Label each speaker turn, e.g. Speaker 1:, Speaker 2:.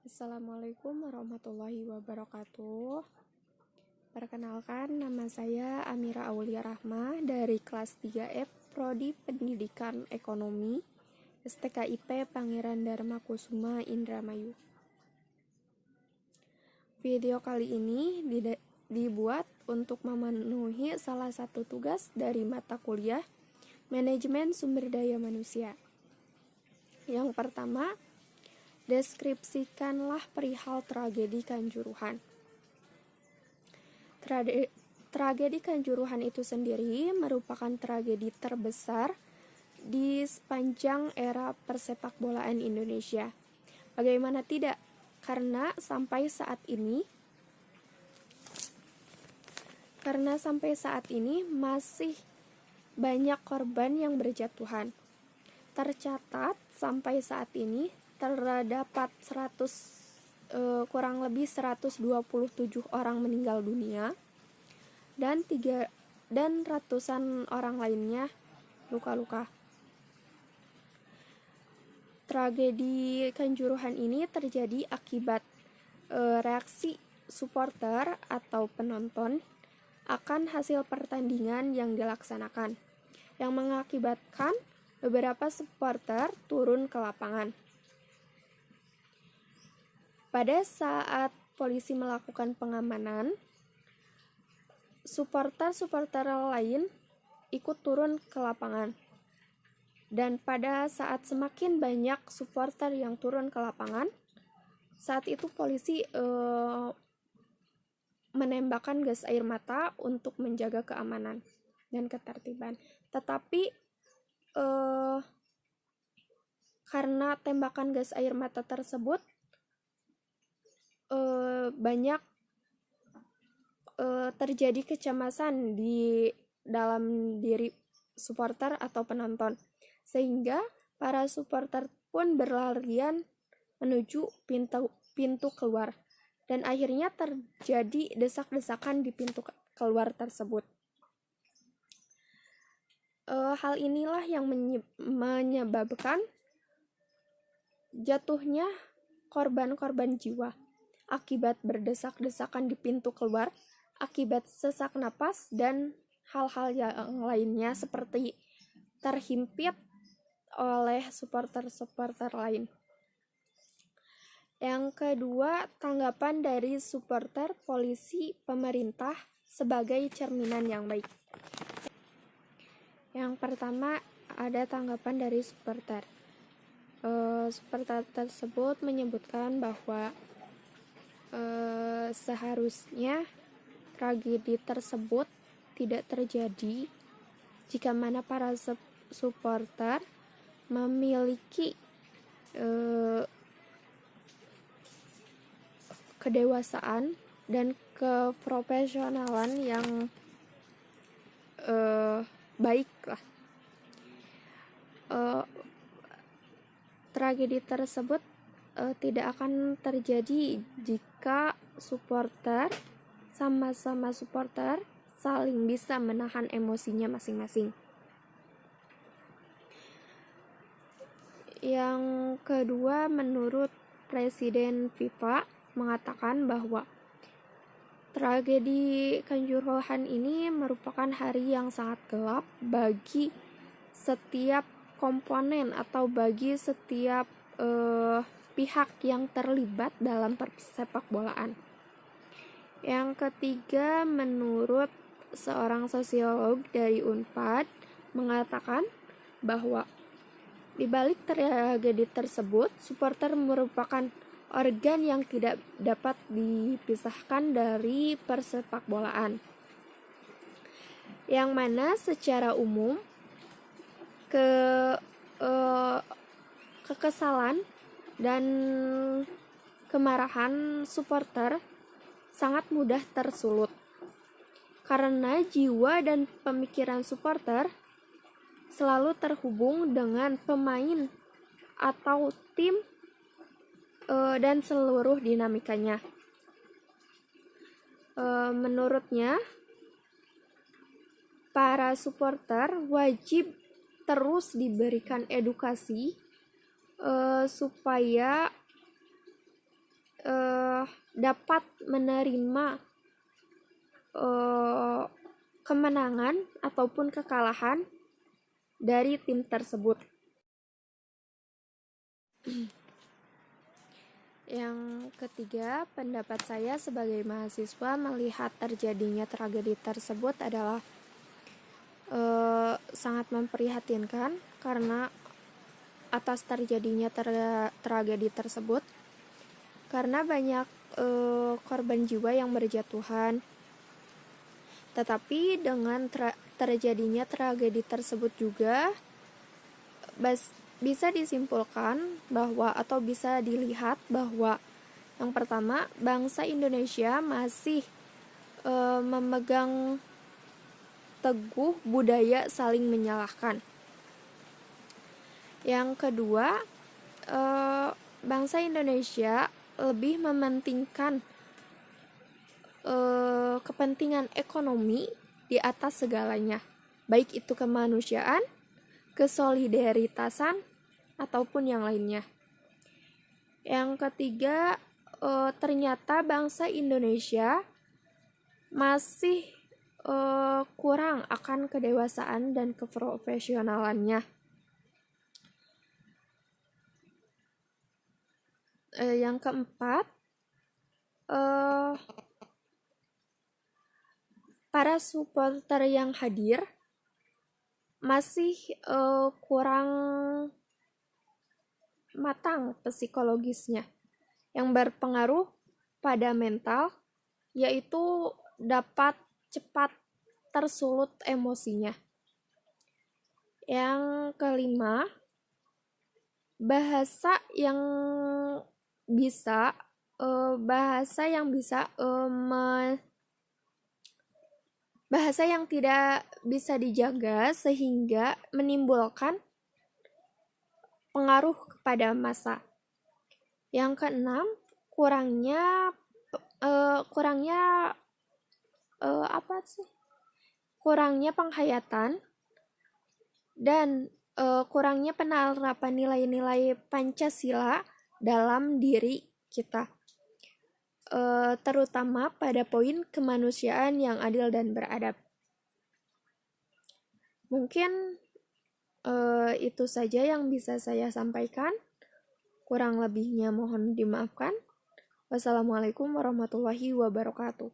Speaker 1: Assalamualaikum warahmatullahi wabarakatuh. Perkenalkan, nama saya Amira Aulia Rahma dari kelas 3F Prodi Pendidikan Ekonomi STKIP Pangeran Dharma Kusuma Indramayu. Video kali ini dibuat untuk memenuhi salah satu tugas dari mata kuliah Manajemen Sumber Daya Manusia. Yang pertama, deskripsikanlah perihal tragedi Kanjuruhan. Tragedi Kanjuruhan itu sendiri merupakan tragedi terbesar di sepanjang era persepakbolaan Indonesia. Bagaimana tidak? Karena sampai saat ini masih banyak korban yang berjatuhan. Tercatat sampai saat ini terdapat kurang lebih 127 orang meninggal dunia dan ratusan orang lainnya luka-luka. Tragedi Kanjuruhan ini terjadi akibat reaksi supporter atau penonton akan hasil pertandingan yang dilaksanakan, yang mengakibatkan beberapa supporter turun ke lapangan. Pada saat polisi melakukan pengamanan, supporter lain ikut turun ke lapangan. Dan pada saat semakin banyak supporter yang turun ke lapangan, saat itu polisi menembakkan gas air mata untuk menjaga keamanan dan ketertiban. Tetapi karena tembakan gas air mata tersebut banyak terjadi kecemasan di dalam diri supporter atau penonton, sehingga para supporter pun berlarian menuju pintu keluar, dan akhirnya terjadi desak-desakan di pintu keluar tersebut. Hal inilah yang menyebabkan jatuhnya korban-korban jiwa akibat berdesak-desakan di pintu keluar, akibat sesak napas, dan hal-hal yang lainnya seperti terhimpit oleh supporter-supporter lain. Yang kedua, tanggapan dari supporter, polisi, pemerintah sebagai cerminan yang baik. Yang pertama, ada tanggapan dari supporter. Supporter tersebut menyebutkan bahwa seharusnya tragedi tersebut tidak terjadi jika mana para supporter memiliki kedewasaan dan keprofesionalan yang baik lah. Tragedi tersebut tidak akan terjadi jika supporter sama-sama supporter saling bisa menahan emosinya masing-masing. Yang kedua, menurut Presiden FIFA mengatakan bahwa tragedi Kanjuruhan ini merupakan hari yang sangat gelap bagi setiap komponen atau bagi setiap pihak yang terlibat dalam persepak bolaan. Yang ketiga, menurut seorang sosiolog dari Unpad mengatakan bahwa di balik tragedi tersebut, supporter merupakan organ yang tidak dapat dipisahkan dari persepak bolaan, yang mana secara umum kekesalan dan kemarahan supporter sangat mudah tersulut, karena jiwa dan pemikiran supporter selalu terhubung dengan pemain atau tim dan seluruh dinamikanya. Menurutnya, para supporter wajib terus diberikan edukasi supaya dapat menerima kemenangan ataupun kekalahan dari tim tersebut. Yang ketiga, pendapat saya sebagai mahasiswa melihat terjadinya tragedi tersebut adalah sangat memprihatinkan karena atas terjadinya tragedi tersebut, karena banyak korban jiwa yang berjatuhan. Tetapi dengan terjadinya tragedi tersebut juga bisa disimpulkan bahwa atau bisa dilihat bahwa yang pertama, bangsa Indonesia masih memegang teguh budaya saling menyalahkan. Yang kedua, bangsa Indonesia lebih mementingkan kepentingan ekonomi di atas segalanya, baik itu kemanusiaan, kesolidaritasan, ataupun yang lainnya. Yang ketiga, ternyata bangsa Indonesia masih kurang akan kedewasaan dan keprofesionalannya. Yang keempat, para supporter yang hadir masih kurang matang psikologisnya, yang berpengaruh pada mental, yaitu dapat cepat tersulut emosinya. Yang kelima, bahasa yang bisa bahasa yang tidak bisa dijaga sehingga menimbulkan pengaruh kepada massa. Yang keenam, kurangnya penghayatan dan kurangnya penerapan nilai-nilai Pancasila dalam diri kita, terutama pada poin kemanusiaan yang adil dan beradab. Mungkin itu saja yang bisa saya sampaikan. Kurang lebihnya mohon dimaafkan. Wassalamualaikum warahmatullahi wabarakatuh.